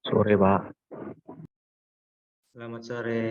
Sore, Pak. Selamat sore.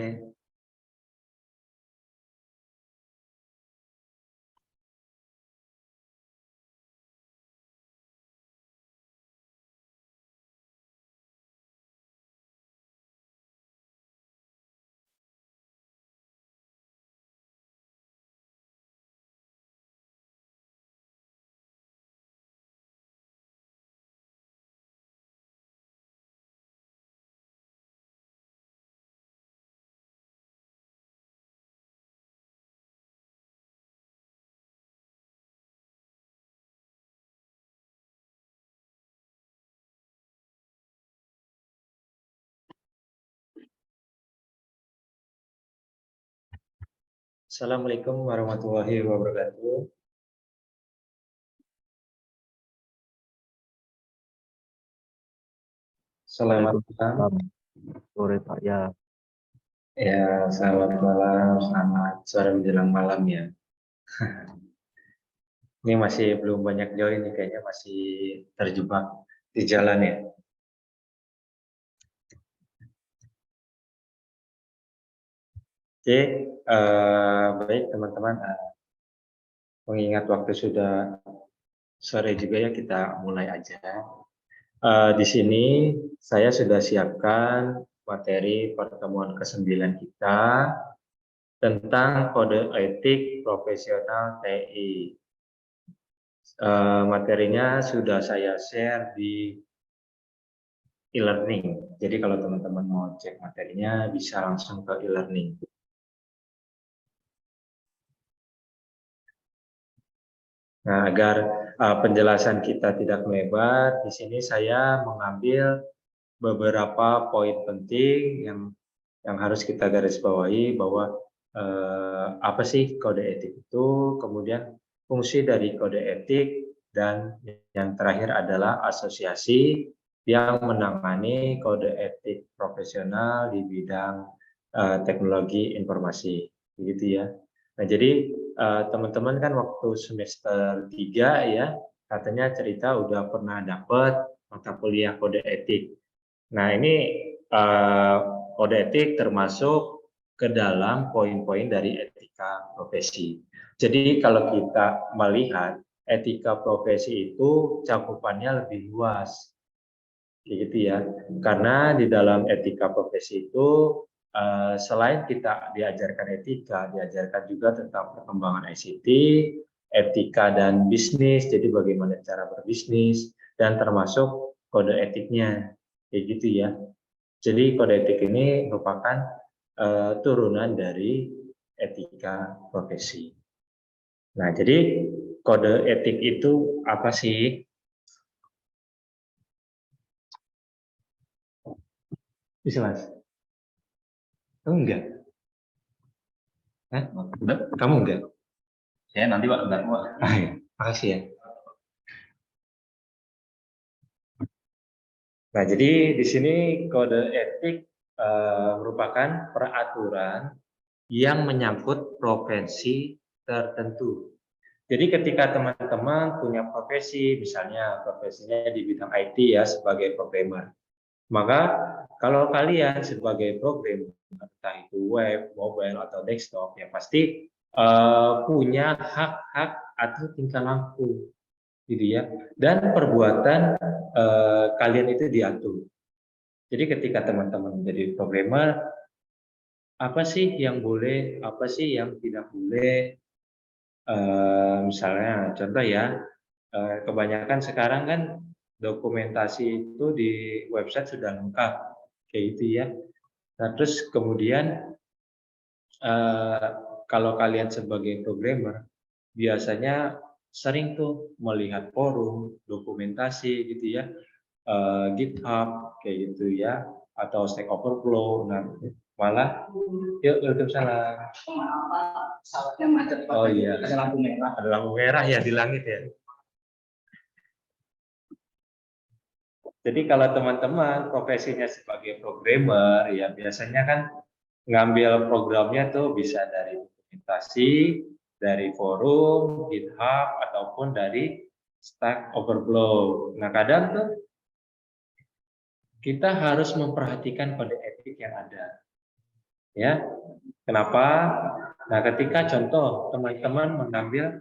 Assalamualaikum warahmatullahi wabarakatuh. Selamat malam. Waalaikumsalam. Sore, Pak. Ya, Ya, selamat malam, selamat sore menjelang malam ya. Ini masih belum banyak join nih, kayaknya masih terjebak di jalan ya. Oke, baik teman-teman. Mengingat waktu sudah sore juga ya, kita mulai aja. Di sini saya sudah siapkan materi pertemuan ke-9 kita tentang kode etik profesional TI. Materinya sudah saya share di e-learning. Jadi kalau teman-teman mau cek materinya bisa langsung ke e-learning. Nah, agar penjelasan kita tidak melebar, di sini saya mengambil beberapa poin penting yang harus kita garis bawahi bahwa apa sih kode etik itu, kemudian fungsi dari kode etik, dan yang terakhir adalah asosiasi yang menangani kode etik profesional di bidang teknologi informasi, begitu ya. Nah, jadi teman-teman kan waktu semester 3 ya, katanya cerita udah pernah dapat mata kuliah kode etik. Nah, ini kode etik termasuk ke dalam poin-poin dari etika profesi. Jadi kalau kita melihat etika profesi itu cakupannya lebih luas, gitu ya. Karena di dalam etika profesi itu selain kita diajarkan etika, diajarkan juga tentang perkembangan ICT, etika dan bisnis, jadi bagaimana cara berbisnis, dan termasuk kode etiknya, kayak gitu ya. Jadi kode etik ini merupakan turunan dari etika profesi. Nah, jadi kode etik itu apa sih? Bisa mas? Oh, enggak? Hah? Kamu enggak? Saya nanti Pak, bentar Pak. Ya. Makasih ya. Nah, jadi di sini kode etik merupakan peraturan yang menyangkut profesi tertentu. Jadi ketika teman-teman punya profesi, misalnya profesinya di bidang IT ya sebagai programmer, maka kalau kalian sebagai programmer, entah itu web, mobile, atau desktop, ya pasti punya hak-hak atau tingkah laku, gitu ya. Dan perbuatan kalian itu diatur. Jadi ketika teman-teman menjadi programmer, apa sih yang boleh, apa sih yang tidak boleh? Misalnya, contoh ya, kebanyakan sekarang kan dokumentasi itu di website sudah lengkap, kayak gitu ya. Nah, terus kemudian kalau kalian sebagai programmer, biasanya sering tuh melihat forum, dokumentasi gitu ya, GitHub kayak gitu ya, atau Stack Overflow. Nah, malah, yuk, Waalaikumsalam. Pesawatnya macet Pak. Oh iya, Ada lampu merah. ada lampu merah ya di langit ya. Jadi kalau teman-teman profesinya sebagai programmer, ya biasanya kan ngambil programnya tuh bisa dari dokumentasi, dari forum, GitHub, ataupun dari Stack Overflow. Nah, kadang tuh kita harus memperhatikan kode etik yang ada. Ya, kenapa? Nah, ketika contoh teman-teman mengambil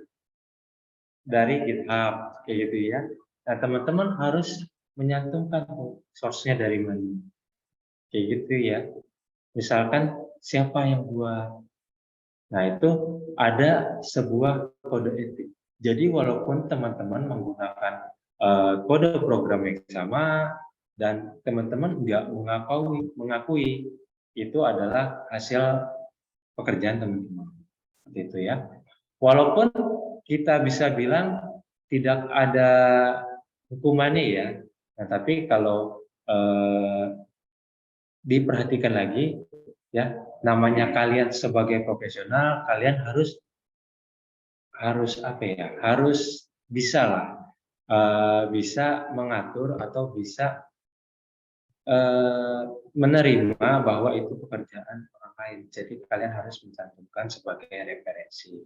dari GitHub kayak gitu ya. Nah, teman-teman harus menyantumkan source-nya dari mana. Kayak gitu ya. Misalkan siapa yang buat. Nah, itu ada sebuah kode etik. Jadi walaupun teman-teman menggunakan kode program yang sama dan teman-teman nggak mengakui itu adalah hasil pekerjaan teman-teman. Seperti itu ya. Walaupun kita bisa bilang tidak ada hukumannya ya, nah, tapi kalau diperhatikan lagi ya, namanya kalian sebagai profesional, kalian harus apa ya, harus bisa lah, bisa mengatur atau bisa menerima bahwa itu pekerjaan orang lain. Jadi kalian harus mencantumkan sebagai referensi.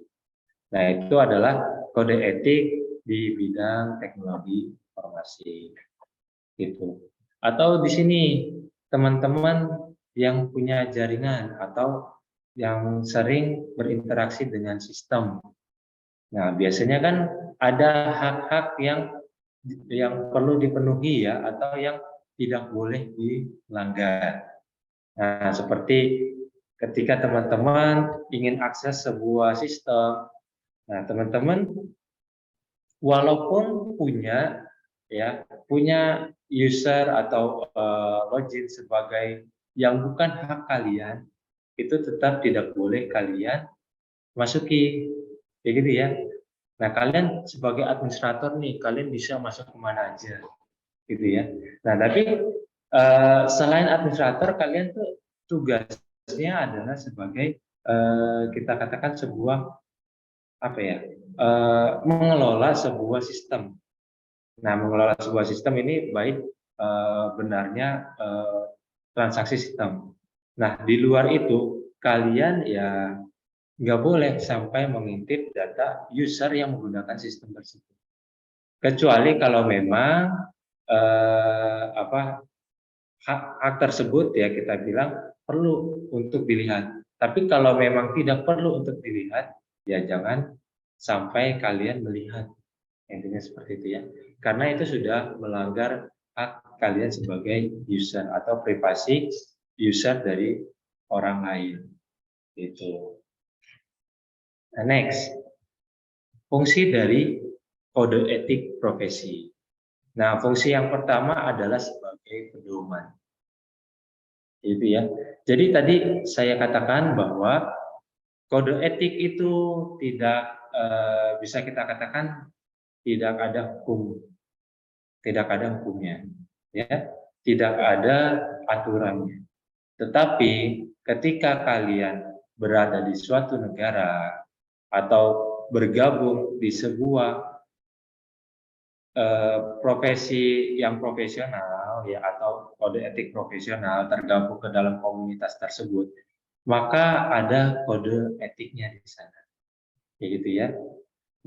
Nah, itu adalah kode etik di bidang teknologi informasi. Gitu. Atau di sini teman-teman yang punya jaringan atau yang sering berinteraksi dengan sistem. Nah, biasanya kan ada hak-hak yang perlu dipenuhi ya, atau yang tidak boleh dilanggar. Nah, seperti ketika teman-teman ingin akses sebuah sistem, nah teman-teman walaupun punya user atau login sebagai yang bukan hak kalian, itu tetap tidak boleh kalian masuki, kayak gitu ya. Nah, kalian sebagai administrator nih, kalian bisa masuk kemana aja, gitu ya. Nah, tapi selain administrator, kalian tuh tugasnya adalah sebagai kita katakan sebuah apa ya, mengelola sebuah sistem. Nah, mengelola sebuah sistem ini baik benarnya transaksi sistem. Nah, di luar itu kalian ya nggak boleh sampai mengintip data user yang menggunakan sistem tersebut. Kecuali kalau memang hak tersebut ya kita bilang perlu untuk dilihat. Tapi kalau memang tidak perlu untuk dilihat, ya jangan sampai kalian melihat. Intinya seperti itu ya. Karena itu sudah melanggar hak kalian sebagai user atau privasi user dari orang lain. Itu. Nah, next, fungsi dari kode etik profesi. Nah, fungsi yang pertama adalah sebagai pedoman. Itu ya. Jadi tadi saya katakan bahwa kode etik itu tidak bisa kita katakan tidak ada hukumnya, ya, tidak ada aturannya. Tetapi ketika kalian berada di suatu negara atau bergabung di sebuah profesi yang profesional ya, atau kode etik profesional, tergabung ke dalam komunitas tersebut, maka ada kode etiknya di sana, kayak gitu ya.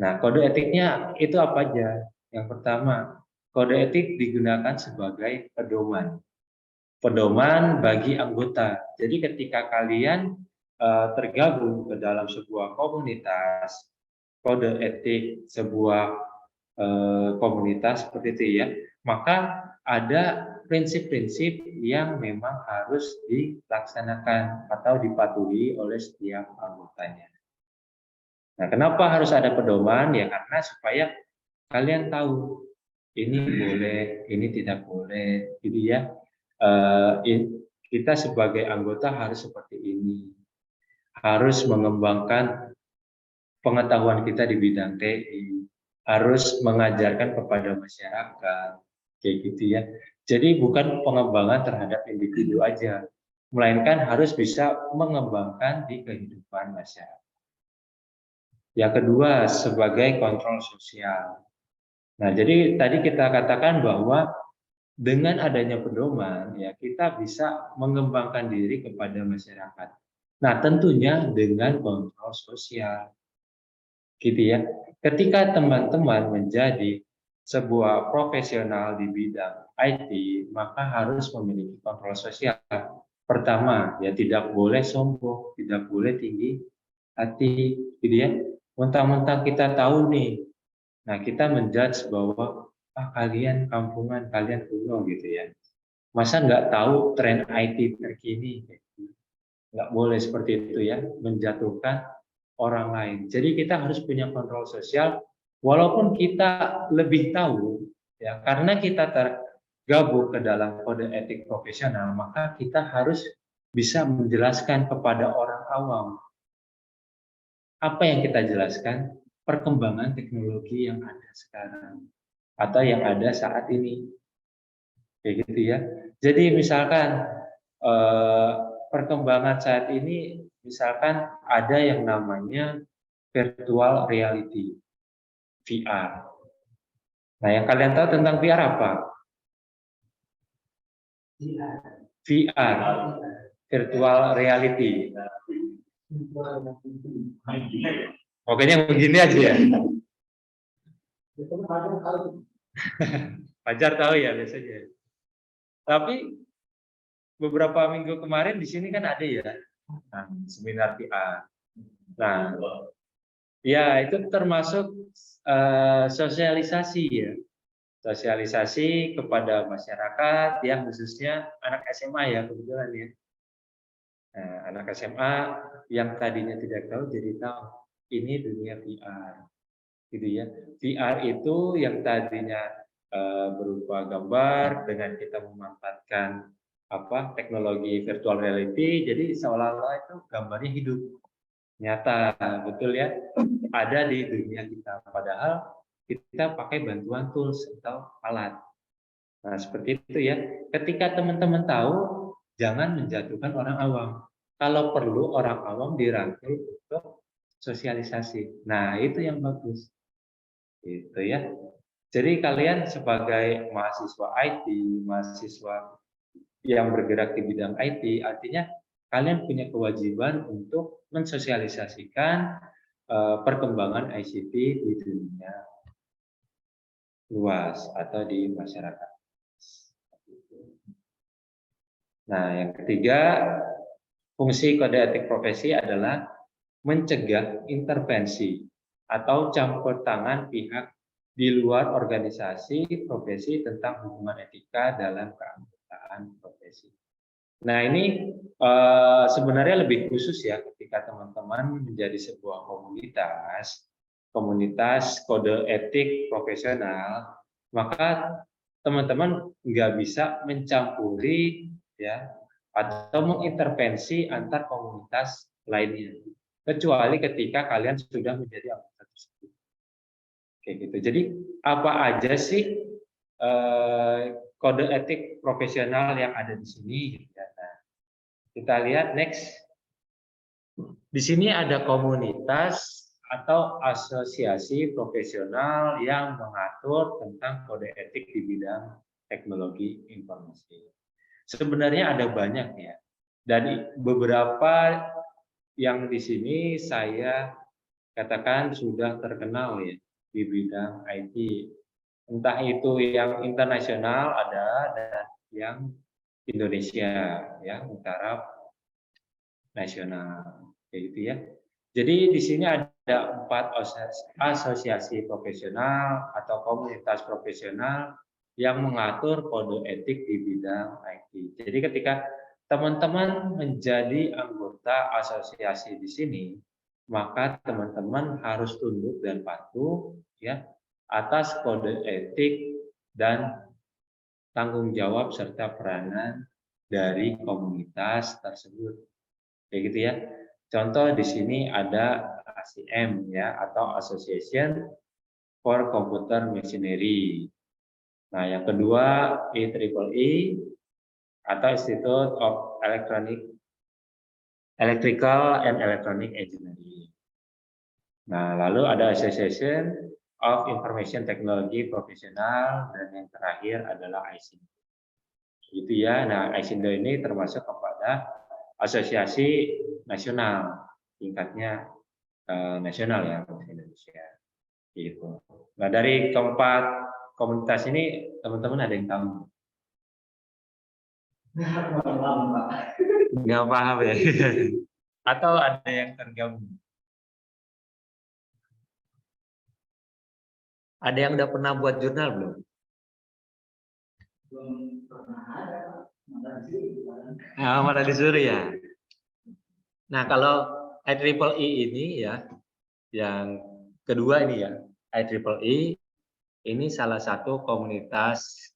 Nah, kode etiknya itu apa aja? Yang pertama, kode etik digunakan sebagai pedoman bagi anggota. Jadi ketika kalian tergabung ke dalam sebuah komunitas, kode etik sebuah komunitas seperti itu ya, maka ada prinsip-prinsip yang memang harus dilaksanakan atau dipatuhi oleh setiap anggotanya. Nah, kenapa harus ada pedoman? Ya karena supaya kalian tahu ini boleh, ini tidak boleh, gitu ya. Kita sebagai anggota harus seperti ini, harus mengembangkan pengetahuan kita di bidang TI, harus mengajarkan kepada masyarakat, kayak gitu ya. Jadi bukan pengembangan terhadap individu aja, melainkan harus bisa mengembangkan di kehidupan masyarakat. Yang kedua, sebagai kontrol sosial. Nah, jadi tadi kita katakan bahwa dengan adanya pedoman, ya kita bisa mengembangkan diri kepada masyarakat. Nah, tentunya dengan kontrol sosial. Gitu ya. Ketika teman-teman menjadi sebuah profesional di bidang IT, maka harus memiliki kontrol sosial. Pertama, ya tidak boleh sombong, tidak boleh tinggi hati, gitu ya. Mentang-mentang kita tahu nih, nah kita menjudge bahwa kalian kampungan, kalian kuno gitu ya. Masa nggak tahu tren IT terkini? Nggak boleh seperti itu ya, menjatuhkan orang lain. Jadi kita harus punya kontrol sosial, walaupun kita lebih tahu, ya karena kita tergabung ke dalam kode etik profesional, maka kita harus bisa menjelaskan kepada orang awam. Apa yang kita jelaskan? Perkembangan teknologi yang ada sekarang atau yang ada saat ini, kayak gitu ya. Jadi misalkan perkembangan saat ini, misalkan ada yang namanya virtual reality, VR. Nah, yang kalian tahu tentang VR apa? VR, virtual reality. Pokoknya yang begini aja ya. Fajar tahu ya biasanya. Tapi beberapa minggu kemarin di sini kan ada ya, seminar VR. Nah, ya itu termasuk sosialisasi ya. Sosialisasi kepada masyarakat yang khususnya anak SMA ya kebetulan ya. Nah, anak SMA yang tadinya tidak tahu jadi tahu ini dunia VR, gitu ya. VR itu yang tadinya berupa gambar dengan kita memanfaatkan teknologi virtual reality, jadi seolah-olah itu gambarnya hidup, nyata, betul ya, ada di dunia kita. Padahal kita pakai bantuan tools atau alat. Nah, seperti itu ya. Ketika teman-teman tahu, jangan menjatuhkan orang awam. Kalau perlu orang awam dirangkul untuk sosialisasi. Nah, itu yang bagus. Itu ya. Jadi kalian sebagai mahasiswa IT, mahasiswa yang bergerak di bidang IT, artinya kalian punya kewajiban untuk mensosialisasikan perkembangan ICT di dunia luas atau di masyarakat. Nah, yang ketiga, fungsi kode etik profesi adalah mencegah intervensi atau campur tangan pihak di luar organisasi profesi tentang hubungan etika dalam keanggotaan profesi. Nah, ini sebenarnya lebih khusus ya ketika teman-teman menjadi sebuah komunitas kode etik profesional, maka teman-teman nggak bisa mencampuri ya atau mengintervensi antar komunitas lainnya, kecuali ketika kalian sudah menjadi anggota tersebut. Kayak gitu. Jadi apa aja sih kode etik profesional yang ada di sini? Nah, kita lihat next. Di sini ada komunitas atau asosiasi profesional yang mengatur tentang kode etik di bidang teknologi informasi. Sebenarnya ada banyak ya. Dan beberapa yang di sini saya katakan sudah terkenal ya di bidang IT. Entah itu yang internasional ada dan yang Indonesia ya, utara nasional kayak gitu ya. Jadi di sini ada 4 asosiasi profesional atau komunitas profesional yang mengatur kode etik di bidang IT. Jadi ketika teman-teman menjadi anggota asosiasi di sini, maka teman-teman harus tunduk dan patuh ya atas kode etik dan tanggung jawab serta peranan dari komunitas tersebut. Kayak gitu ya. Contoh di sini ada ACM ya atau Association for Computer Machinery. Nah, yang kedua IEEE atau Institute of Electrical and Electronic Engineering. Nah, lalu ada Association of Information Technology Professional dan yang terakhir adalah ISINDO. Gitu ya. Nah, ISINDO ini termasuk kepada asosiasi nasional, tingkatnya nasional ya Indonesia. Gitu. Nah, dari keempat komunitas ini teman-teman ada yang tahu? Nggak paham ya? Atau ada yang tergabung? Ada yang udah pernah buat jurnal belum? Mana disuruh ya? Nah, kalau IEEE ini ya, yang kedua ini ya, IEEE ini salah satu komunitas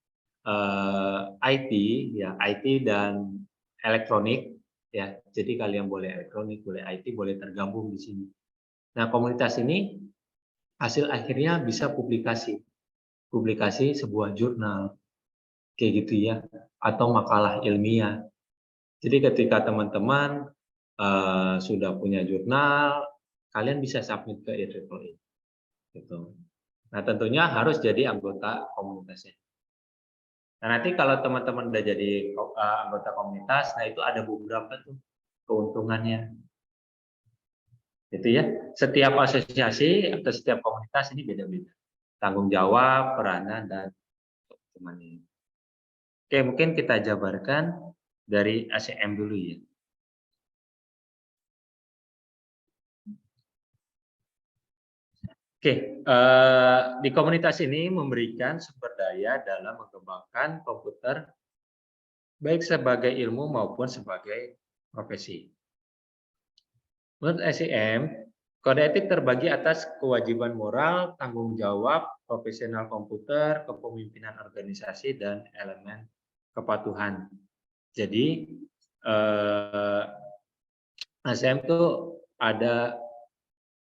IT ya, IT dan elektronik ya. Jadi kalian boleh elektronik, boleh IT, boleh tergabung di sini. Nah, komunitas ini hasil akhirnya bisa publikasi sebuah jurnal kayak gitu ya, atau makalah ilmiah. Jadi ketika teman-teman sudah punya jurnal, kalian bisa submit ke IEEE. Gitu. Nah, tentunya harus jadi anggota komunitasnya. Nah, nanti kalau teman-teman udah jadi anggota komunitas, nah itu ada beberapa tuh keuntungannya. Gitu ya. Setiap asosiasi atau setiap komunitas ini beda-beda. Tanggung jawab, peranan, dan teman-teman. Oke, mungkin kita jabarkan dari ACM dulu ya. Oke, di komunitas ini memberikan sumber daya dalam mengembangkan komputer baik sebagai ilmu maupun sebagai profesi. Menurut ACM, kode etik terbagi atas kewajiban moral, tanggung jawab, profesional komputer, kepemimpinan organisasi, dan elemen kepatuhan. Jadi, ACM itu ada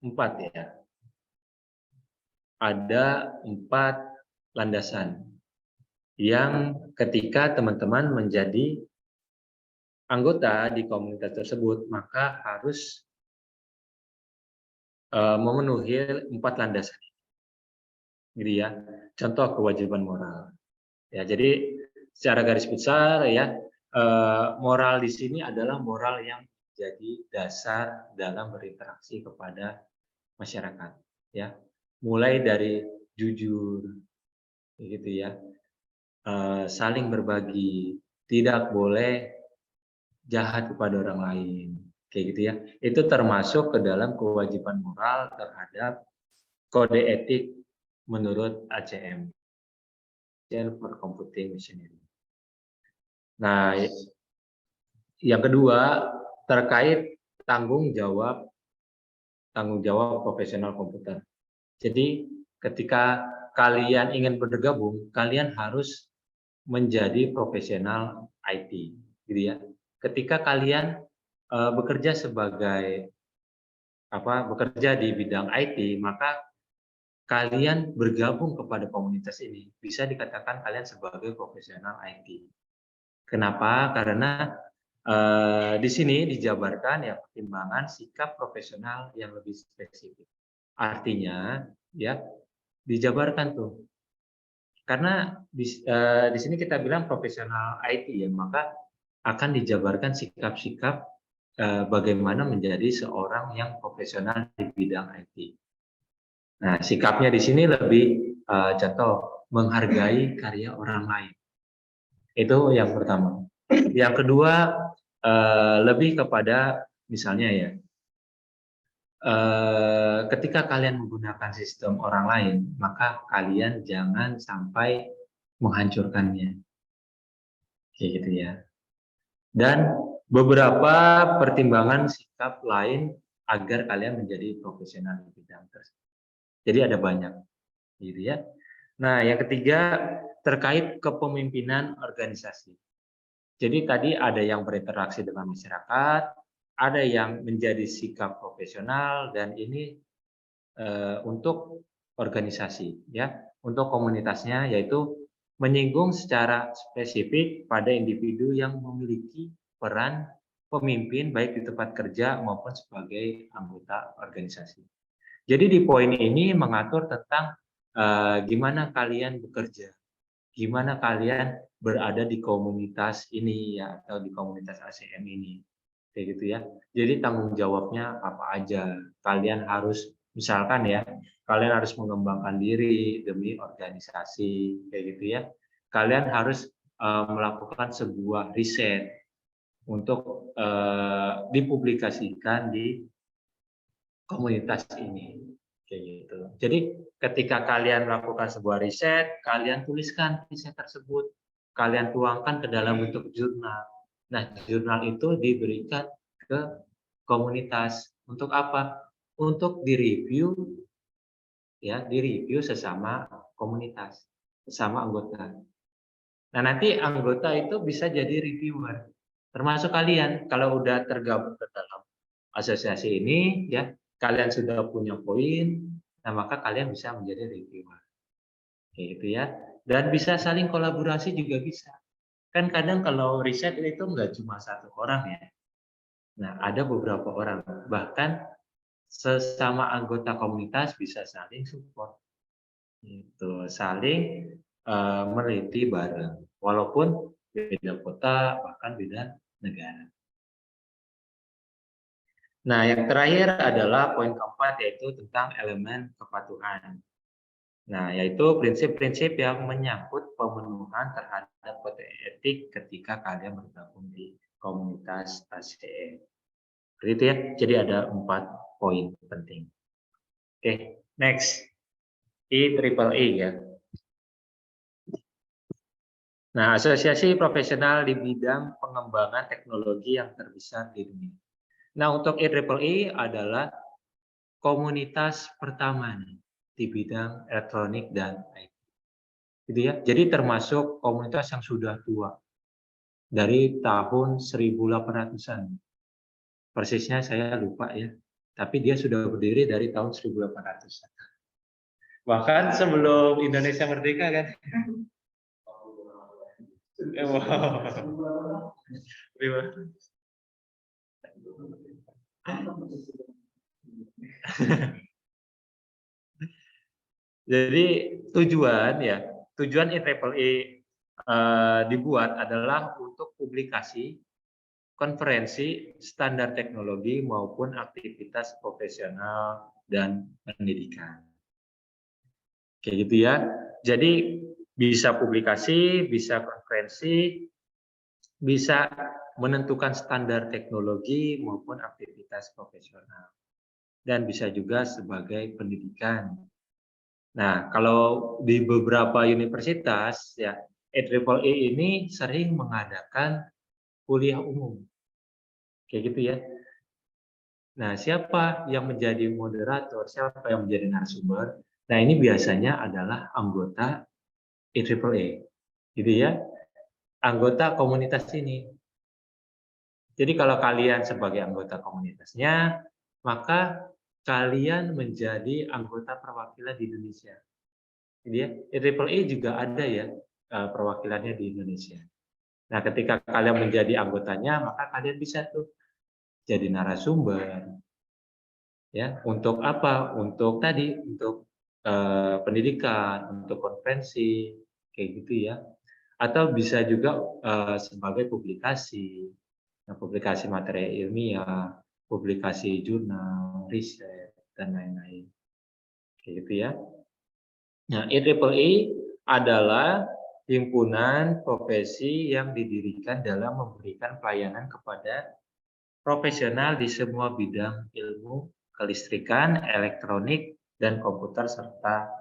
4 ya. Ada 4 landasan yang ketika teman-teman menjadi anggota di komunitas tersebut, maka harus memenuhi 4 landasan. Gitu ya. Contoh kewajiban moral. Ya, jadi secara garis besar ya, moral di sini adalah moral yang jadi dasar dalam berinteraksi kepada masyarakat, ya. Mulai dari jujur, gitu ya, saling berbagi, tidak boleh jahat kepada orang lain, kayak gitu ya. Itu termasuk ke dalam kewajiban moral terhadap kode etik menurut ACM, for Computing Machinery. Nah, yang kedua terkait tanggung jawab profesional komputer. Jadi ketika kalian ingin bergabung, kalian harus menjadi profesional IT, gitu ya. Ketika kalian bekerja di bidang IT, maka kalian bergabung kepada komunitas ini, bisa dikatakan kalian sebagai profesional IT. Kenapa? Karena di sini dijabarkan ya pertimbangan sikap profesional yang lebih spesifik. Artinya ya dijabarkan tuh. Karena di sini kita bilang profesional IT ya, maka akan dijabarkan sikap-sikap bagaimana menjadi seorang yang profesional di bidang IT. Nah, sikapnya di sini lebih contoh menghargai karya orang lain. Itu yang pertama. Yang kedua lebih kepada misalnya ya, ketika kalian menggunakan sistem orang lain, maka kalian jangan sampai menghancurkannya, kayak gitu ya. Dan beberapa pertimbangan sikap lain agar kalian menjadi profesional di bidang tersebut. Jadi ada banyak, gitu ya. Nah, yang ketiga terkait kepemimpinan organisasi. Jadi tadi ada yang berinteraksi dengan masyarakat, ada yang menjadi sikap profesional, dan ini untuk organisasi, ya, untuk komunitasnya, yaitu menyinggung secara spesifik pada individu yang memiliki peran pemimpin baik di tempat kerja maupun sebagai anggota organisasi. Jadi di poin ini mengatur tentang gimana kalian bekerja, gimana kalian berada di komunitas ini ya, atau di komunitas ACM ini, kayak gitu ya. Jadi tanggung jawabnya apa aja. Kalian harus misalkan ya, kalian harus mengembangkan diri demi organisasi, kayak gitu ya. Kalian harus melakukan sebuah riset untuk dipublikasikan di komunitas ini. Kayak gitu. Jadi ketika kalian melakukan sebuah riset, kalian tuliskan riset tersebut, kalian tuangkan ke dalam bentuk jurnal. Nah, jurnal itu diberikan ke komunitas untuk apa? Untuk direview, ya, direview sesama komunitas, sesama anggota. Nah, nanti anggota itu bisa jadi reviewer, termasuk kalian kalau udah tergabung ke dalam asosiasi ini, ya, kalian sudah punya poin, nah maka kalian bisa menjadi reviewer, kayak gitu ya. Dan bisa saling kolaborasi juga bisa. Kan kadang kalau riset itu nggak cuma satu orang ya. Nah, ada beberapa orang, bahkan sesama anggota komunitas bisa saling support, gitu, saling meneliti bareng, walaupun beda kota bahkan beda negara. Nah, yang terakhir adalah poin keempat, yaitu tentang elemen kepatuhan. Nah, yaitu prinsip-prinsip yang menyangkut pemenuhan terhadap kode etik ketika kalian bergabung di komunitas ACE. Begitu ya. Jadi ada 4 poin penting. Oke, next. IEEE ya. Nah, asosiasi profesional di bidang pengembangan teknologi yang terbesar di dunia. Nah, untuk IEEE adalah komunitas pertama nih di bidang elektronik dan IT. Gitu ya. Jadi termasuk komunitas yang sudah tua dari tahun 1800-an. Persisnya saya lupa ya. Tapi dia sudah berdiri dari tahun 1800-an. Bahkan sebelum Indonesia merdeka kan. Wow. Jadi tujuan IEEE dibuat adalah untuk publikasi, konferensi, standar teknologi maupun aktivitas profesional dan pendidikan. Kayak gitu ya. Jadi bisa publikasi, bisa konferensi, bisa menentukan standar teknologi maupun aktivitas profesional. Dan bisa juga sebagai pendidikan. Nah, kalau di beberapa universitas ya, IEEE ini sering mengadakan kuliah umum. Kayak gitu ya. Nah, siapa yang menjadi moderator, siapa yang menjadi narasumber? Nah, ini biasanya adalah anggota IEEE. Gitu ya. Anggota komunitas ini. Jadi kalau kalian sebagai anggota komunitasnya, maka kalian menjadi anggota perwakilan di Indonesia. Jadi ya, IEEE juga ada ya perwakilannya di Indonesia. Nah, ketika kalian menjadi anggotanya, maka kalian bisa tuh jadi narasumber. Ya, untuk apa? Untuk tadi, untuk pendidikan, untuk konferensi, kayak gitu ya. Atau bisa juga sebagai publikasi, publikasi materi ilmiah, publikasi jurnal, riset, dan lain-lain. Kayak gitu ya. Nah, IEEE adalah himpunan profesi yang didirikan dalam memberikan pelayanan kepada profesional di semua bidang ilmu kelistrikan, elektronik, dan komputer serta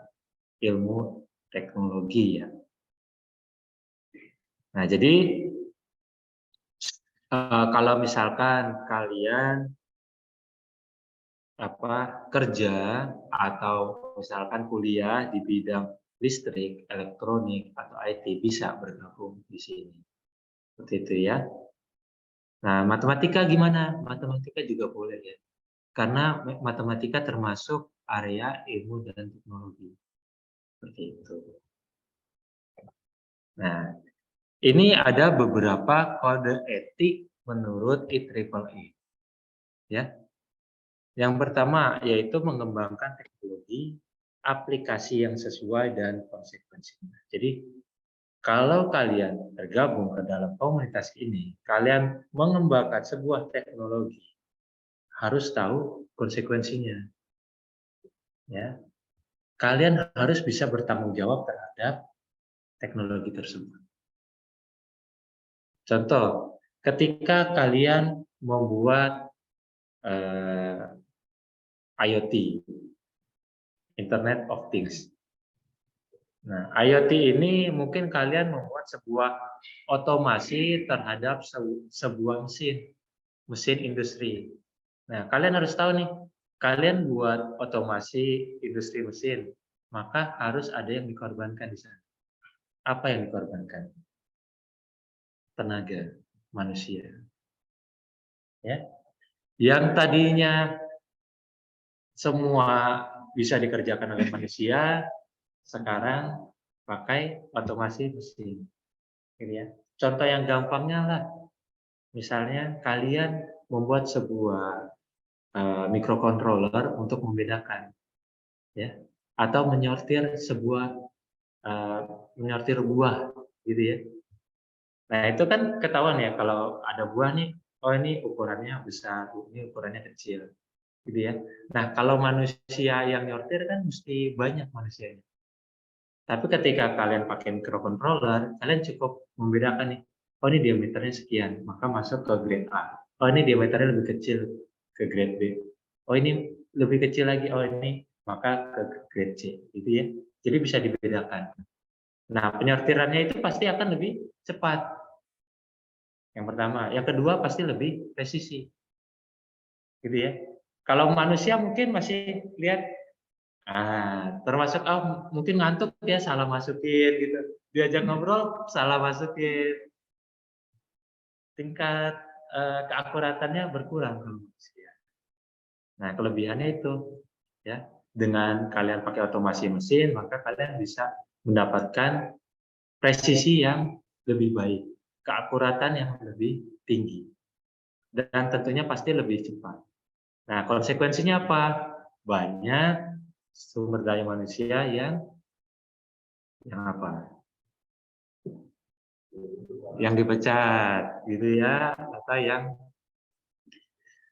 ilmu teknologi ya. Nah, jadi kalau misalkan kalian kerja atau misalkan kuliah di bidang listrik, elektronik, atau IT bisa bergabung di sini. Seperti itu ya. Nah, matematika gimana? Matematika juga boleh ya. Karena matematika termasuk area ilmu dan teknologi. Seperti itu. Nah, ini ada beberapa kode etik menurut IEEE. Ya. Yang pertama yaitu mengembangkan teknologi, aplikasi yang sesuai dan konsekuensinya. Jadi kalau kalian tergabung ke dalam komunitas ini, kalian mengembangkan sebuah teknologi, harus tahu konsekuensinya. Ya. Kalian harus bisa bertanggung jawab terhadap teknologi tersebut. Contoh, ketika kalian membuat IoT, Internet of Things. Nah, IoT ini mungkin kalian membuat sebuah otomasi terhadap sebuah mesin industri. Nah, kalian harus tahu nih, kalian buat otomasi industri mesin, maka harus ada yang dikorbankan di sana. Apa yang dikorbankan? Tenaga manusia. Ya. Yang tadinya semua bisa dikerjakan oleh manusia, sekarang pakai otomasi mesin. Gitu ya. Contoh yang gampangnya lah, misalnya kalian membuat sebuah microcontroller untuk membedakan, ya, atau menyortir menyortir buah, gitu ya. Nah itu kan ketahuan ya kalau ada buah nih, oh ini ukurannya besar, ini ukurannya kecil, gitu ya. Nah kalau manusia yang nyortir kan mesti banyak manusianya. Tapi ketika kalian pakai microcontroller, kalian cukup membedakan nih, oh ini diameternya sekian, maka masuk ke grade A. Oh ini diameternya lebih kecil, ke grade B. Oh ini lebih kecil lagi, oh ini maka ke grade C, gitu ya. Jadi bisa dibedakan. Nah penyortirannya itu pasti akan lebih cepat. Yang pertama, yang kedua pasti lebih presisi, gitu ya. Kalau manusia mungkin masih lihat, termasuk mungkin ngantuk dia salah masukin gitu. Diajak ngobrol salah masukin. Tingkat keakuratannya berkurang kalau manusia. Nah, kelebihannya itu ya. Dengan kalian pakai otomasi mesin, maka kalian bisa mendapatkan presisi yang lebih baik, keakuratan yang lebih tinggi. Dan tentunya pasti lebih cepat. Nah, konsekuensinya apa? Banyak sumber daya manusia yang apa? Yang dipecat, gitu ya, atau yang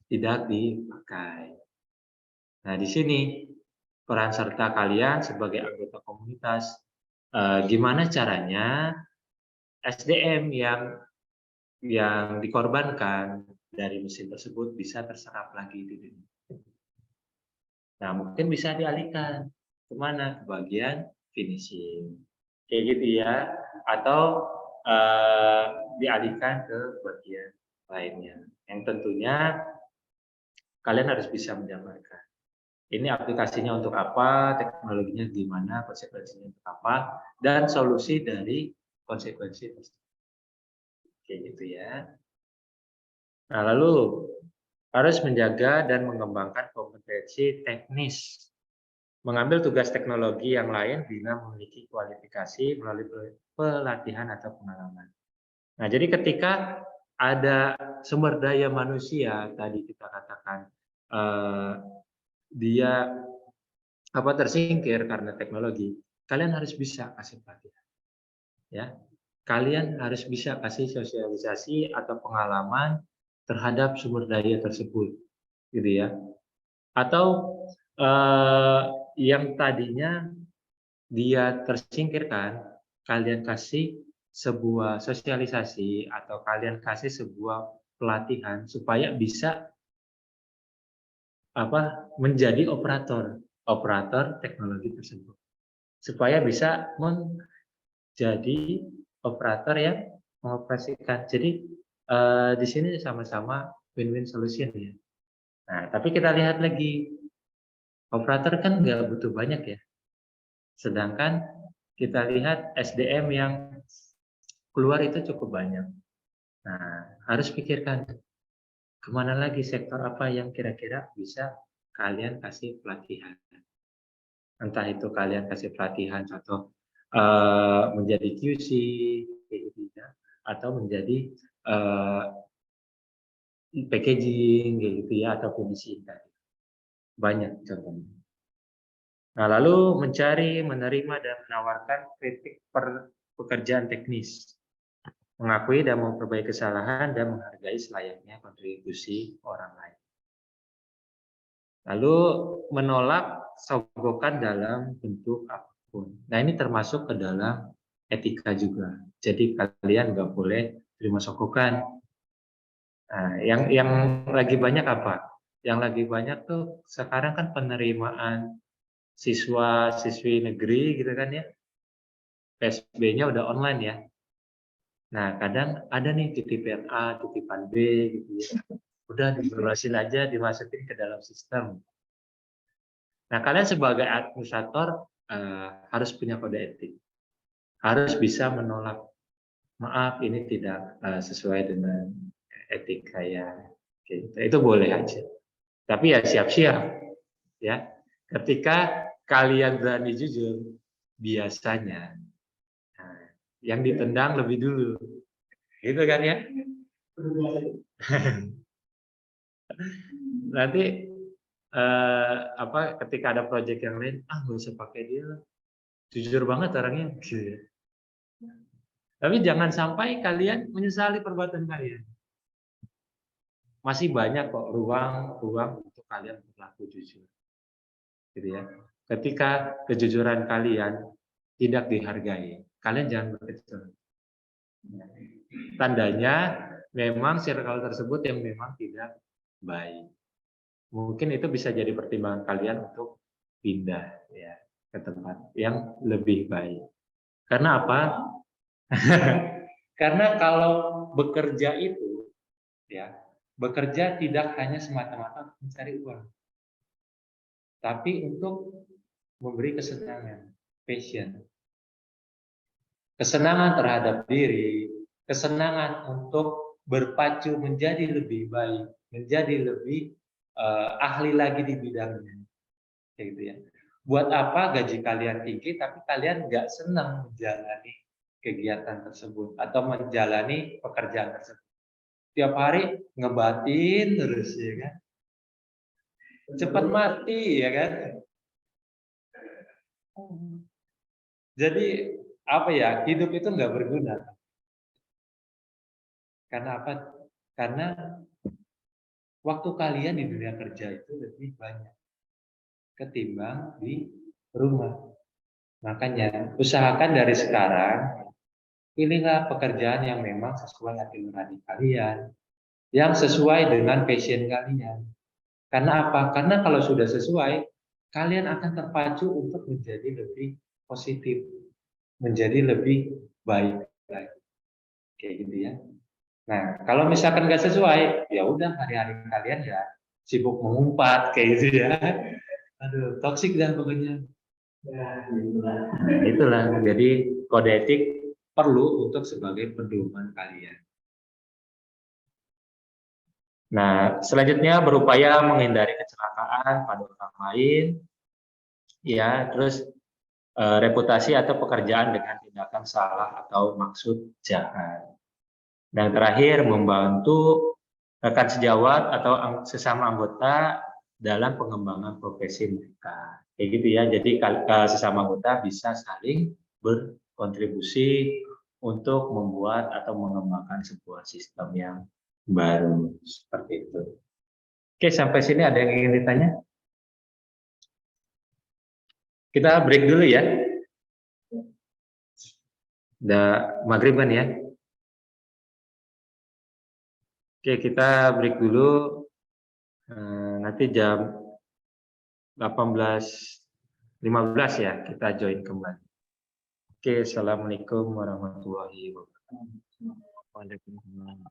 tidak dipakai. Nah, di sini peran serta kalian sebagai anggota komunitas, gimana caranya SDM yang dikorbankan dari mesin tersebut bisa terserap lagi di dunia. Nah, mungkin bisa dialihkan kemana? Ke bagian finishing, kayak gitu ya, atau dialihkan ke bagian lainnya. Yang tentunya kalian harus bisa menjabarkan. Ini aplikasinya untuk apa, teknologinya gimana, konsekuensinya untuk apa, dan solusi dari konsekuensi tersebut. Kayak gitu ya. Nah, lalu harus menjaga dan mengembangkan kompetensi teknis. Mengambil tugas teknologi yang lain bila memiliki kualifikasi melalui pelatihan atau pengalaman. Nah, jadi ketika ada sumber daya manusia, tadi kita katakan dia tersingkir karena teknologi, kalian harus bisa kasih pelatihan. Ya. Kalian harus bisa kasih sosialisasi atau pengalaman terhadap sumber daya tersebut, gitu ya. Atau yang tadinya dia tersingkirkan, kalian kasih sebuah sosialisasi atau kalian kasih sebuah pelatihan supaya bisa menjadi operator teknologi tersebut, supaya bisa menjadi operator yang mengoperasikan. Jadi di sini sama-sama win-win solution ya. Nah, tapi kita lihat lagi, operator kan nggak butuh banyak ya. Sedangkan kita lihat SDM yang keluar itu cukup banyak. Nah, harus pikirkan kemana lagi, sektor apa yang kira-kira bisa kalian kasih pelatihan. Entah itu kalian kasih pelatihan atau menjadi QC, atau menjadi packaging, gitu ya, atau finishing. Banyak contohnya. Nah, lalu mencari, menerima, dan menawarkan kritik pekerjaan teknis. Mengakui dan memperbaiki kesalahan dan menghargai selayaknya kontribusi orang lain. Lalu menolak sogokan dalam bentuk apapun. Nah, ini termasuk ke dalam etika juga. Jadi kalian nggak boleh dimasukkan. Nah, yang lagi banyak apa? Yang lagi banyak tuh sekarang kan penerimaan siswa-siswi negeri gitu kan ya. PSB-nya udah online ya. Nah, kadang ada nih titipan A, titipan B gitu ya. Udah diberhasil aja dimasukin ke dalam sistem. Nah, kalian sebagai administrator harus punya kode etik. Harus bisa menolak, maaf ini tidak sesuai dengan etik saya. Gitu. Itu boleh aja. Tapi ya siap-siap ya. Ketika kalian berani jujur, biasanya yang ditendang lebih dulu. Gitu kan ya? Nanti ketika ada proyek yang lain, nggak usah pakai dia lah. Jujur banget orangnya. Gitu. Tapi jangan sampai kalian menyesali perbuatan kalian. Masih banyak kok ruang untuk kalian berlaku jujur. Gitu ya. Ketika kejujuran kalian tidak dihargai, kalian jangan berkecil. Tandanya memang circle tersebut yang memang tidak baik. Mungkin itu bisa jadi pertimbangan kalian untuk pindah ya ke tempat yang lebih baik. Karena apa? Karena kalau bekerja itu ya, bekerja tidak hanya semata-mata mencari uang, tapi untuk memberi kesenangan, passion. Kesenangan terhadap diri, kesenangan untuk berpacu menjadi lebih baik, menjadi lebih ahli lagi di bidangnya, kayak gitu ya. Buat apa gaji kalian tinggi tapi kalian nggak senang menjalani kegiatan tersebut atau menjalani pekerjaan tersebut? Tiap hari ngebatin terus ya kan, cepat mati ya kan. Jadi apa ya, hidup itu nggak berguna. Karena apa? Karena waktu kalian di dunia kerja itu lebih banyak ketimbang di rumah. Makanya usahakan dari sekarang, pilihlah pekerjaan yang memang sesuai hati nurani kalian, yang sesuai dengan passion kalian. Karena apa? Karena kalau sudah sesuai, kalian akan terpacu untuk menjadi lebih positif, menjadi lebih baik lagi. Kayak gitu ya. Nah, kalau misalkan nggak sesuai, ya udah hari-hari kalian ya sibuk mengumpat kayak gitu ya. Aduh, toksik dah pokoknya. Nah, itulah. Jadi kode etik perlu untuk sebagai pedoman kalian. Nah, selanjutnya berupaya menghindari kecelakaan pada orang lain, ya, terus reputasi atau pekerjaan dengan tindakan salah atau maksud jahat. Dan terakhir membantu rekan sejawat atau sesama anggota dalam pengembangan profesi mereka. Kayak gitu ya. Jadi sesama anggota bisa saling berkontribusi untuk membuat atau mengembangkan sebuah sistem yang baru seperti itu. Oke, sampai sini ada yang ingin ditanya? Kita break dulu ya. Udah maghrib kan ya? Oke, kita break dulu. Nanti jam 18.15 ya kita join kembali. Oke, assalamualaikum warahmatullahi wabarakatuh. Waalaikumsalam.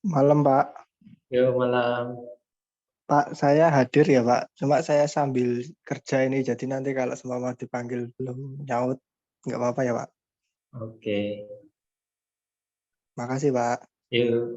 Malam, Pak. Yuk malam. Pak, saya hadir ya, Pak. Cuma saya sambil kerja ini, jadi nanti kalau seumpama dipanggil belum nyaut, nggak apa-apa ya, Pak. Oke. Makasih, Pak. Yuk.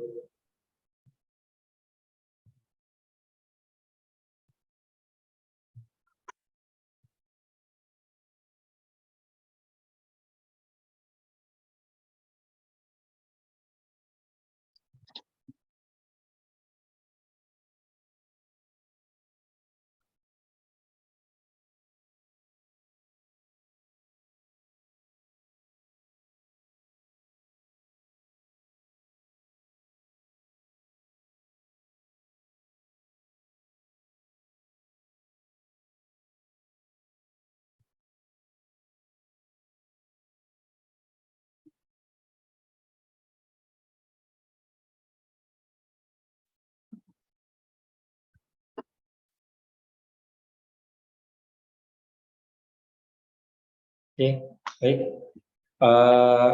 Oke, baik.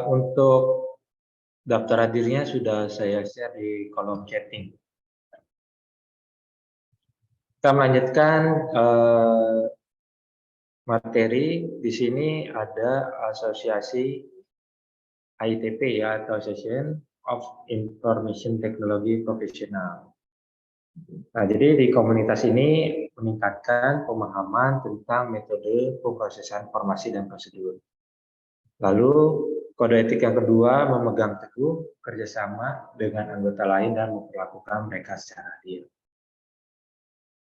Untuk daftar hadirnya sudah saya share di kolom chatting. Kita melanjutkan materi. Di sini ada asosiasi AITP ya, atau Association of Information Technology Professional. Nah, jadi di komunitas ini meningkatkan pemahaman tentang metode pemrosesan informasi dan prosedur. Lalu kode etik yang kedua memegang teguh kerjasama dengan anggota lain dan memperlakukan mereka secara adil.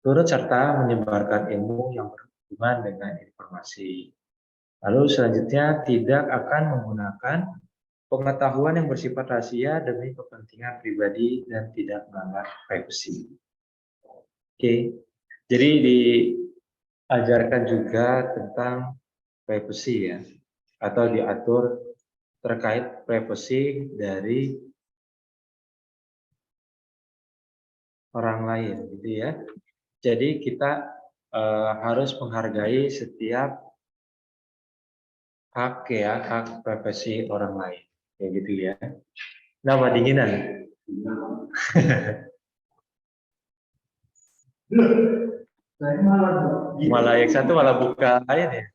Turut serta menyebarkan ilmu yang berhubungan dengan informasi. Lalu selanjutnya tidak akan menggunakan pengetahuan yang bersifat rahasia demi kepentingan pribadi dan tidak melanggar privasi. Oke, jadi diajarkan juga tentang privasi ya, atau diatur terkait privasi dari orang lain, gitu ya. Jadi kita harus menghargai setiap hak ya, hak privasi orang lain, kayak gitu ya. Nah, dinginan. Malah yang satu malah buka air ya?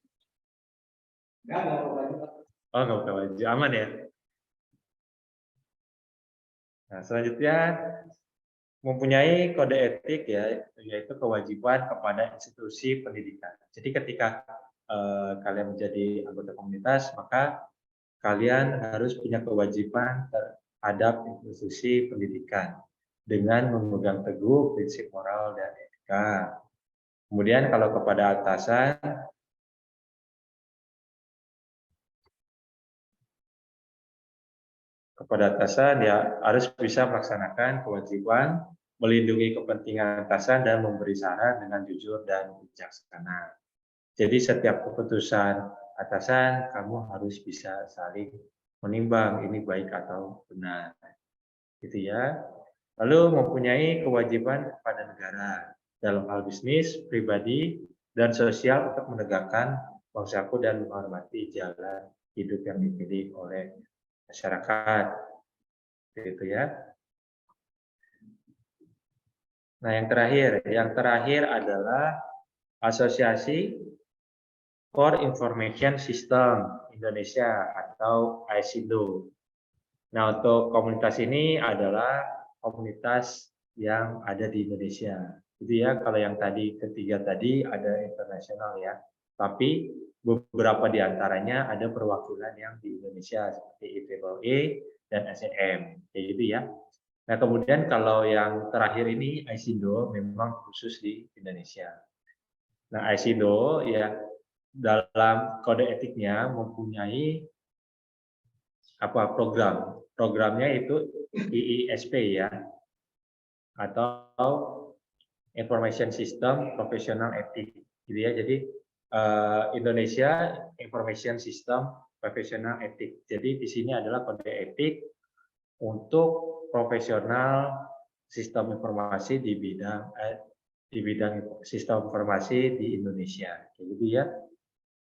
Oh, nggak buka baju, aman ya? Nah, selanjutnya mempunyai kode etik ya, yaitu kewajiban kepada institusi pendidikan. Jadi ketika kalian menjadi anggota komunitas, maka kalian harus punya kewajiban terhadap institusi pendidikan dengan memegang teguh prinsip moral dan etika. Kemudian kalau kepada atasan ya harus bisa melaksanakan kewajiban melindungi kepentingan atasan dan memberi saran dengan jujur dan bijaksana. Jadi setiap keputusan atasan kamu harus bisa saling menimbang ini baik atau benar, gitu ya. Lalu mempunyai kewajiban kepada negara dalam hal bisnis, pribadi, dan sosial untuk menegakkan bangsaku dan menghormati jalan hidup yang dipilih oleh masyarakat, gitu ya. Nah, yang terakhir adalah Asosiasi for Information System Indonesia atau AISINDO. Nah, untuk komunitas ini adalah komunitas yang ada di Indonesia. Jadi ya, kalau yang tadi ketiga tadi ada internasional ya, tapi beberapa di antaranya ada perwakilan yang di Indonesia seperti IPBOE dan SNM, kayak gitu ya. Nah, kemudian kalau yang terakhir ini AISINDO memang khusus di Indonesia. Nah, AISINDO ya dalam kode etiknya mempunyai program. Programnya itu IISP ya, atau Information System Professional Ethics, gitu ya. Jadi Indonesia Information System Professional Ethics. Jadi di sini adalah kode etik untuk profesional sistem informasi di bidang sistem informasi di Indonesia, gitu ya.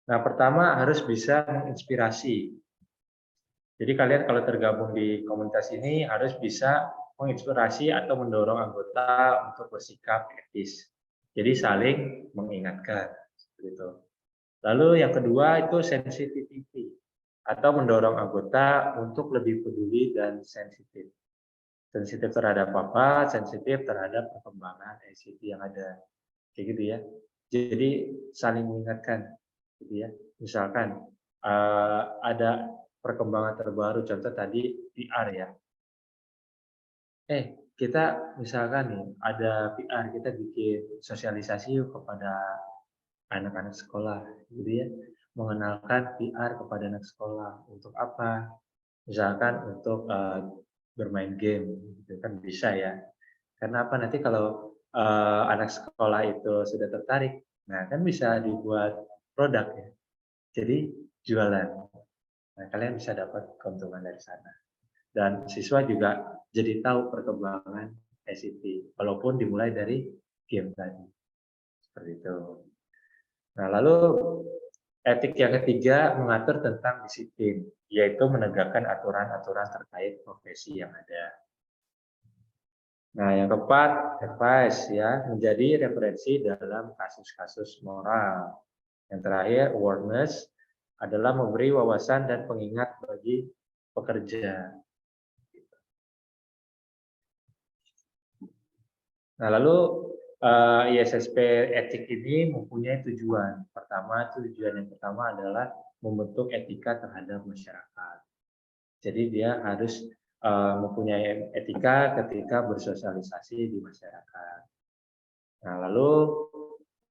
Nah, pertama harus bisa menginspirasi. Jadi kalian kalau tergabung di komunitas ini harus bisa menginspirasi atau mendorong anggota untuk bersikap etis. Jadi saling mengingatkan, seperti itu. Lalu yang kedua itu sensitivity atau mendorong anggota untuk lebih peduli dan sensitif. Sensitif terhadap apa? Sensitif terhadap perkembangan ICT yang ada, kayak gitu ya. Jadi saling mengingatkan, gitu ya. Misalkan ada perkembangan terbaru, contoh tadi VR ya. Kita misalkan nih ada PR, kita bikin sosialisasi yuk kepada anak-anak sekolah, gitu ya. Mengenalkan PR kepada anak sekolah untuk apa? Misalkan untuk bermain game, gitu kan bisa ya. Karena apa? Nanti kalau anak sekolah itu sudah tertarik, nah kan bisa dibuat produk ya. Jadi jualan. Nah kalian bisa dapat keuntungan dari sana. Dan siswa juga jadi tahu perkembangan ICT, walaupun dimulai dari game tadi. Seperti itu. Nah, lalu etik yang ketiga mengatur tentang disiplin, yaitu menegakkan aturan-aturan terkait profesi yang ada. Nah, yang keempat, advice ya, menjadi referensi dalam kasus-kasus moral. Yang terakhir, awareness adalah memberi wawasan dan pengingat bagi pekerja. Nah, lalu ISSP etik ini mempunyai tujuan. Tujuan yang pertama adalah membentuk etika terhadap masyarakat. Jadi dia harus mempunyai etika ketika bersosialisasi di masyarakat. Nah, lalu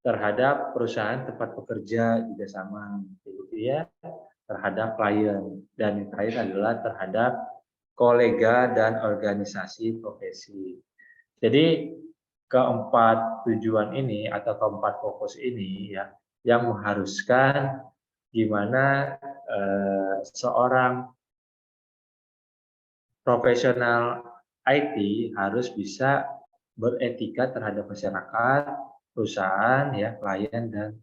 terhadap perusahaan tempat bekerja juga sama, gitu ya, terhadap klien. Dan yang terakhir adalah terhadap kolega dan organisasi profesi. Jadi keempat tujuan ini atau keempat fokus ini ya yang mengharuskan gimana seorang profesional IT harus bisa beretika terhadap masyarakat, perusahaan, ya, klien dan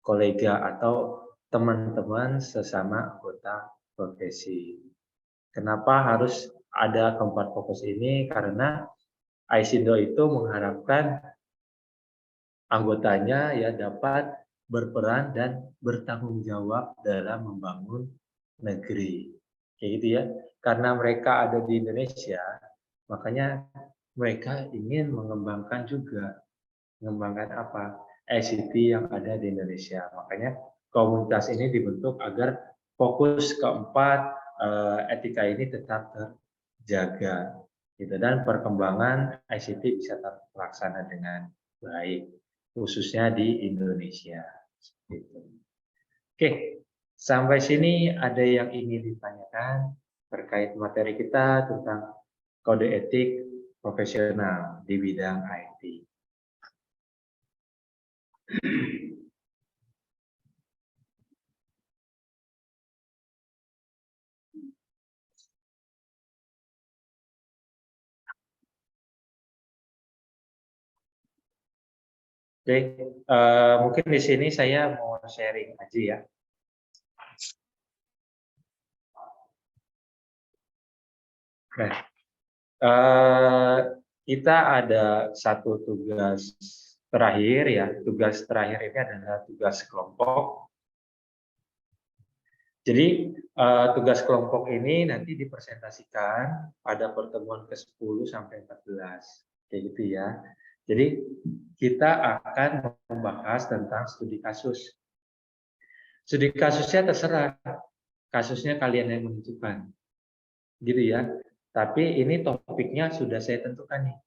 kolega atau teman-teman sesama anggota profesi. Kenapa harus ada keempat fokus ini? Karena ISINDO itu mengharapkan anggotanya ya dapat berperan dan bertanggung jawab dalam membangun negeri. Kayak gitu ya. Karena mereka ada di Indonesia, makanya mereka ingin mengembangkan juga. Mengembangkan apa? ICT yang ada di Indonesia. Makanya komunitas ini dibentuk agar fokus keempat etika ini tetap terjaga. Gitu. Dan perkembangan ICT bisa terlaksana dengan baik, khususnya di Indonesia. Gitu. Oke, sampai sini ada yang ingin ditanyakan terkait materi kita tentang kode etik profesional di bidang IT. Oke, mungkin di sini saya mau sharing aja ya. Nah, kita ada satu tugas terakhir ya. Tugas terakhir ini adalah tugas kelompok. Jadi tugas kelompok ini nanti dipresentasikan pada pertemuan ke-10 sampai 14. Kayak gitu ya. Jadi kita akan membahas tentang studi kasus. Studi kasusnya terserah. Kasusnya kalian yang menentukan. Gitu ya. Tapi ini topiknya sudah saya tentukan nih.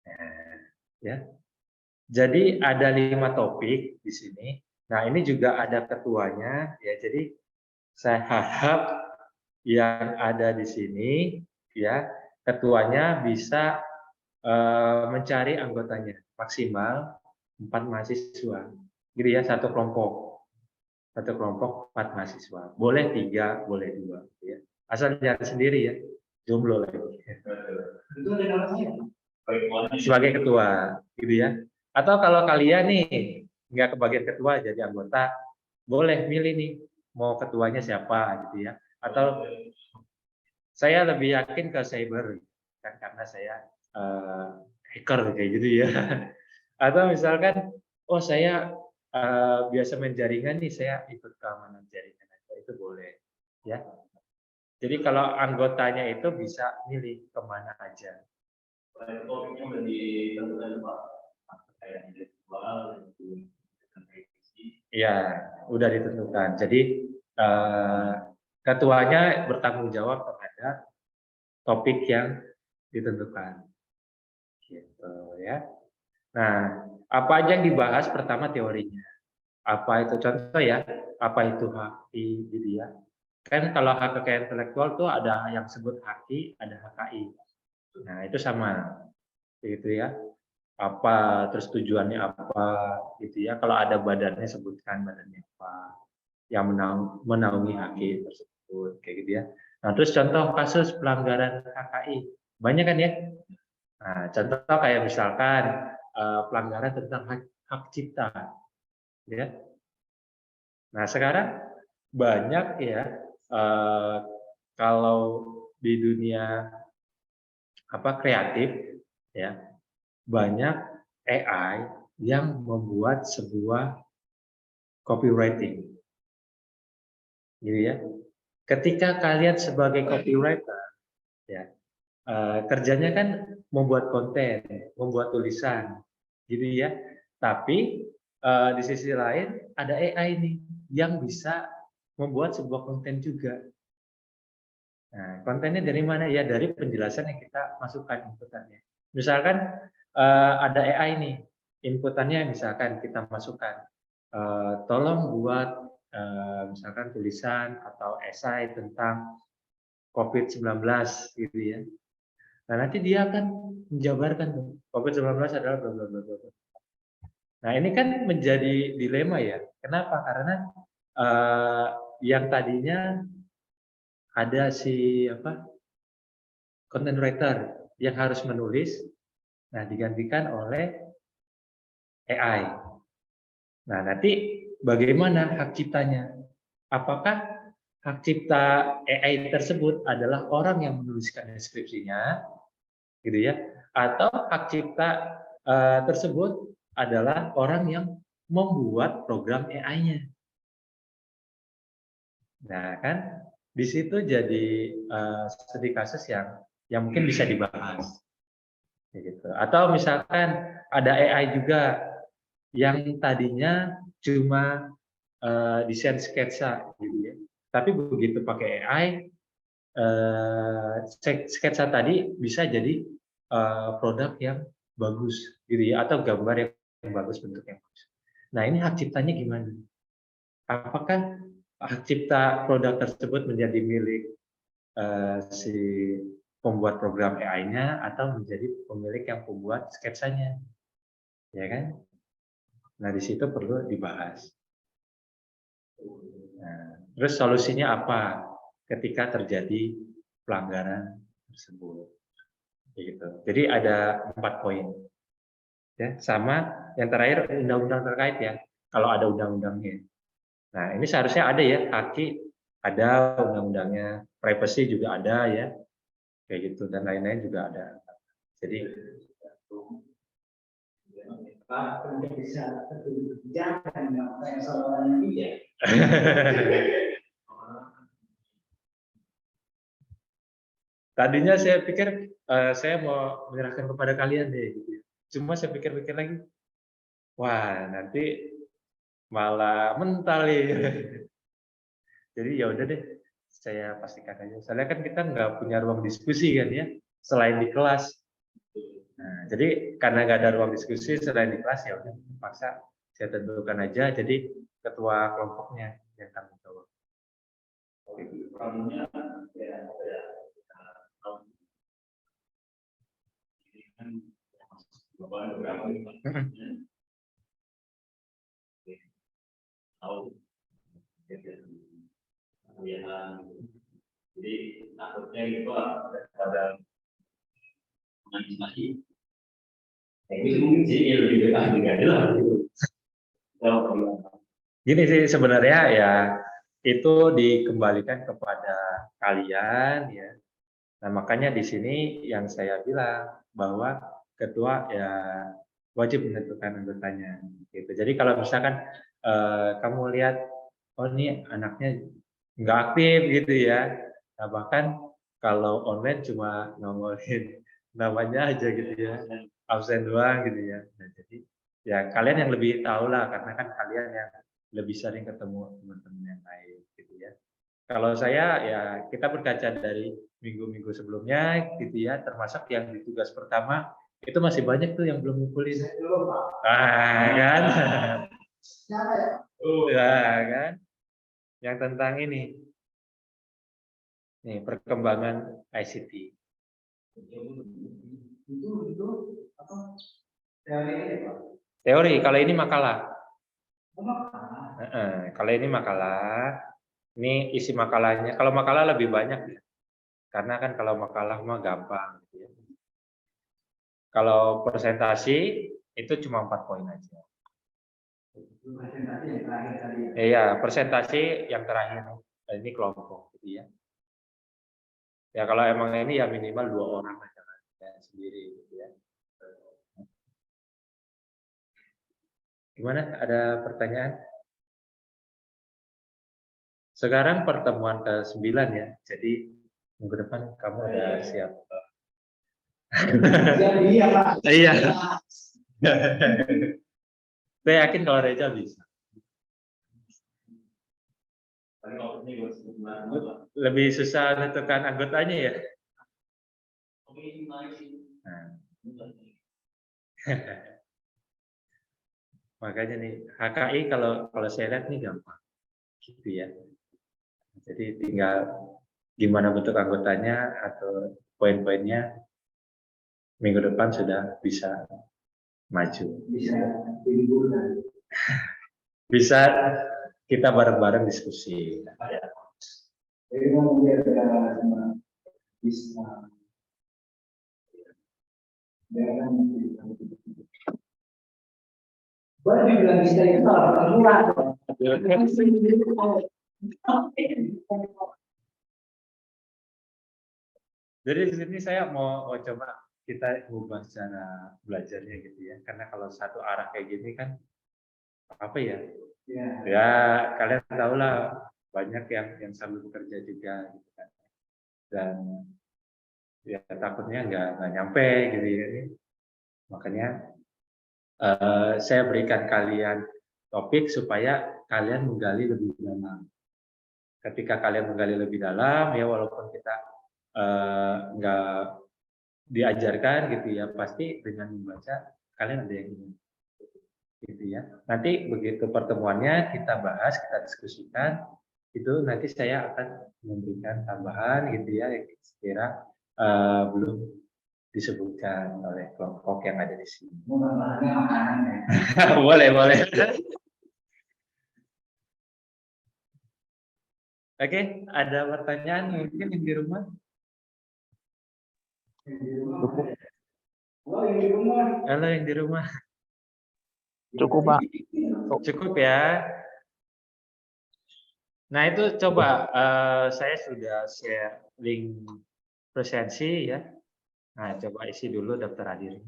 Nah, ya. Jadi ada 5 topik di sini. Nah, ini juga ada ketuanya ya. Jadi saya harap yang ada di sini ya, ketuanya bisa mencari anggotanya maksimal 4 mahasiswa. Gitu ya, satu kelompok. Satu kelompok 4 mahasiswa. Boleh 3, boleh 2 ya. Asal jangan sendiri ya. Jomblo lagi. Sebagai ketua, gitu ya. Atau kalau kalian nih nggak kebagian ketua jadi anggota, boleh milih nih mau ketuanya siapa gitu ya. Atau saya lebih yakin ke cyber kan karena saya hacker kayak gitu ya. Atau misalkan, oh saya biasa main jaringan nih, saya ikut keamanan jaringan aja, itu boleh ya. Jadi kalau anggotanya itu bisa milih kemana aja. Topiknya udah ditentukan Pak. Kayak intelektual, Iya, udah ditentukan. Jadi ketuanya bertanggung jawab terhadap topik yang ditentukan. Gitu ya. Nah, apa aja yang dibahas? Pertama teorinya. Apa itu contoh ya? Apa itu HAKI gitu ya? Kan kalau hak kekayaan intelektual tuh ada yang sebut HAKI, ada HKI. Nah, itu sama. Gitu ya. Apa terus tujuannya apa gitu ya. Kalau ada badannya sebutkan badannya apa yang menaungi HAKI tersebut kayak gitu ya. Nah, terus contoh kasus pelanggaran HKI. Banyak kan ya? Nah, contoh kayak misalkan pelanggaran tentang hak cipta ya. Nah, sekarang banyak ya kalau di dunia kreatif ya, banyak AI yang membuat sebuah copywriting. Gitu ya. Ketika kalian sebagai copywriter ya, kerjanya kan membuat konten, membuat tulisan, gitu ya. Tapi di sisi lain ada AI nih yang bisa membuat sebuah konten juga. Nah, kontennya dari mana ya? Dari penjelasan yang kita masukkan inputannya. Misalkan ada AI nih, inputannya misalkan kita masukkan, tolong buat misalkan tulisan atau esai tentang COVID-19 gitu ya. Nah, nanti dia akan menjabarkan COVID-19 adalah bla bla bla bla. Nah, ini kan menjadi dilema ya. Kenapa? Karena yang tadinya ada si content writer yang harus menulis, nah digantikan oleh AI. Nah, nanti bagaimana hak ciptanya? Apakah hak cipta AI tersebut adalah orang yang menuliskan deskripsinya, gitu ya, atau hak cipta tersebut adalah orang yang membuat program AI-nya. Nah, kan di situ jadi studi kasus yang mungkin bisa dibahas, gitu. Atau misalkan ada AI juga yang tadinya cuma desain sketsa, gitu ya. Tapi begitu pakai AI, sketsa tadi bisa jadi produk yang bagus, gitu ya, atau gambar yang bagus, bentuk yang bagus. Nah, ini hak ciptanya gimana? Apakah hak cipta produk tersebut menjadi milik si pembuat program AI-nya atau menjadi pemilik yang pembuat sketsanya, ya kan? Nah, di situ perlu dibahas. Nah, terus solusinya apa ketika terjadi pelanggaran tersebut? Gitu. Jadi ada 4 poin. Ya, sama yang terakhir undang-undang terkait ya. Kalau ada undang-undangnya. Nah, ini seharusnya ada ya, HAKI ada undang-undangnya, privacy juga ada ya. Kayak gitu dan lain-lain juga ada. Jadi bisa jangan kayak seorang dia. tadinya saya pikir saya mau menyerahkan kepada kalian deh gitu. Cuma saya pikir-pikir lagi, wah nanti malah mental nih. Jadi ya udah deh, saya pastikan aja. Soalnya kan kita nggak punya ruang diskusi kan ya, selain di kelas. Nah, jadi karena nggak ada ruang diskusi selain di kelas ya udah paksa saya tentukan aja. Jadi ketua kelompoknya yang tanggung jawab. Problemnya ya tahu jadi takutnya itu pada mengantisipasi itu mungkin sih lebih dekat juga adalah Gini sih sebenarnya ya itu dikembalikan kepada kalian ya. Nah, makanya di sini yang saya bilang bahwa ketua ya wajib menentukan anggotanya. Gitu. Jadi kalau misalkan kamu lihat, oh ini anaknya nggak aktif gitu ya. Nah, bahkan kalau online cuma nongolin namanya aja gitu ya, absen doang gitu ya. Nah, jadi ya kalian yang lebih tahu lah karena kan kalian yang lebih sering ketemu teman-teman yang lain gitu ya. Kalau saya ya kita berkaca dari minggu-minggu sebelumnya gitu ya, termasuk yang di tugas pertama itu masih banyak tuh yang belum ngumpulin. Ah, kan? Ya, kan? Yang tentang ini nih perkembangan ICT. Itu apa? Teori ini Pak. Teori, kalau ini makalah. Makalah. Kalau ini makalah, ini isi makalahnya. Kalau makalah lebih banyak ya. Karena kan kalau makalah mah gampang gitu ya. Kalau presentasi itu cuma 4 poin aja. Presentasi yang terakhir tadi ya. Iya, presentasi yang terakhir. Ini kelompok gitu ya. Ya kalau emang ini ya minimal 2 orang aja kan, ya, sendiri gitu ya. Gimana? Ada pertanyaan? Sekarang pertemuan ke-9 ya. Jadi minggu depan kamu udah siap. Iya Pak. Iya. Saya yakin kalau Reja bisa. Lebih susah menentukan anggotanya ya. Nah. Makanya nih HKI kalau saya lihat nih gampang, gitu ya. Jadi tinggal gimana bentuk anggotanya atau poin-poinnya minggu depan sudah bisa maju. Bisa kita bareng-bareng diskusi. Boleh dibilang bisa itu malah murah. Jadi di sini saya mau coba kita ubah cara belajarnya gitu ya. Karena kalau satu arah kayak gini kan apa ya? Ya kalian tahu lah banyak yang sambil bekerja juga gitu kan. Dan ya takutnya nggak nyampe gitu ya. Makanya saya berikan kalian topik supaya kalian menggali lebih dalam. Ketika kalian menggali lebih dalam, ya walaupun kita nggak diajarkan gitu ya, pasti dengan membaca kalian ada yang ingin. Gitu ya. Nanti begitu pertemuannya kita bahas, kita diskusikan, itu nanti saya akan memberikan tambahan gitu ya, yang sekira belum disebutkan oleh kelompok yang ada di sini. Boleh, boleh. Oke, ada pertanyaan mungkin yang di rumah? Halo yang di rumah. Cukup, Pak. Cukup ya. Nah itu coba saya sudah share link presensi ya. Nah coba isi dulu daftar hadirnya.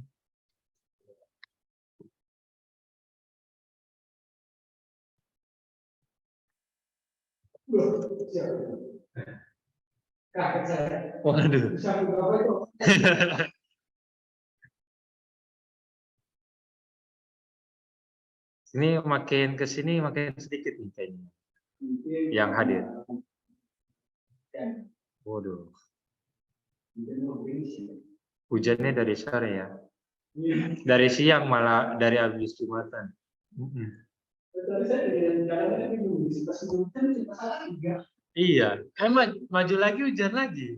Waduh. Ini makin ke sini makin sedikit nih kayaknya yang hadir. Waduh. Hujannya dari sore ya. Dari siang malah dari habis Jumatan. Iya, maju lagi hujan lagi.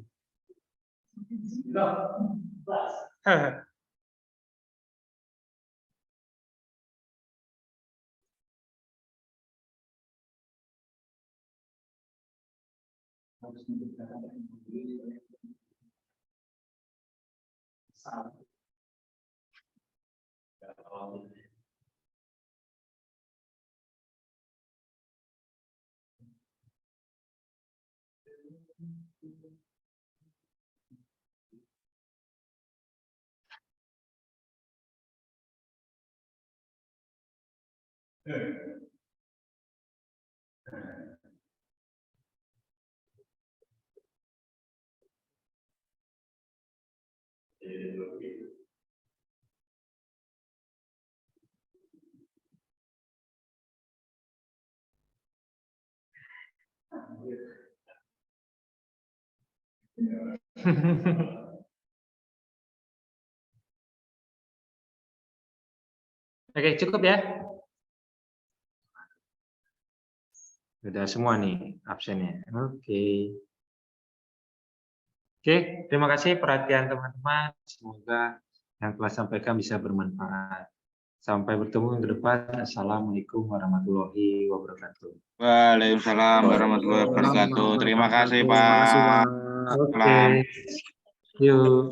Oke, cukup ya. Sudah semua nih absennya. Oke. Oke, terima kasih perhatian teman-teman. Semoga yang telah sampaikan bisa bermanfaat. Sampai bertemu ke depan. Assalamualaikum warahmatullahi wabarakatuh. Waalaikumsalam warahmatullahi wabarakatuh. Terima kasih, Pak. Terima kasih, Pak. Oke. Salam. Yuk.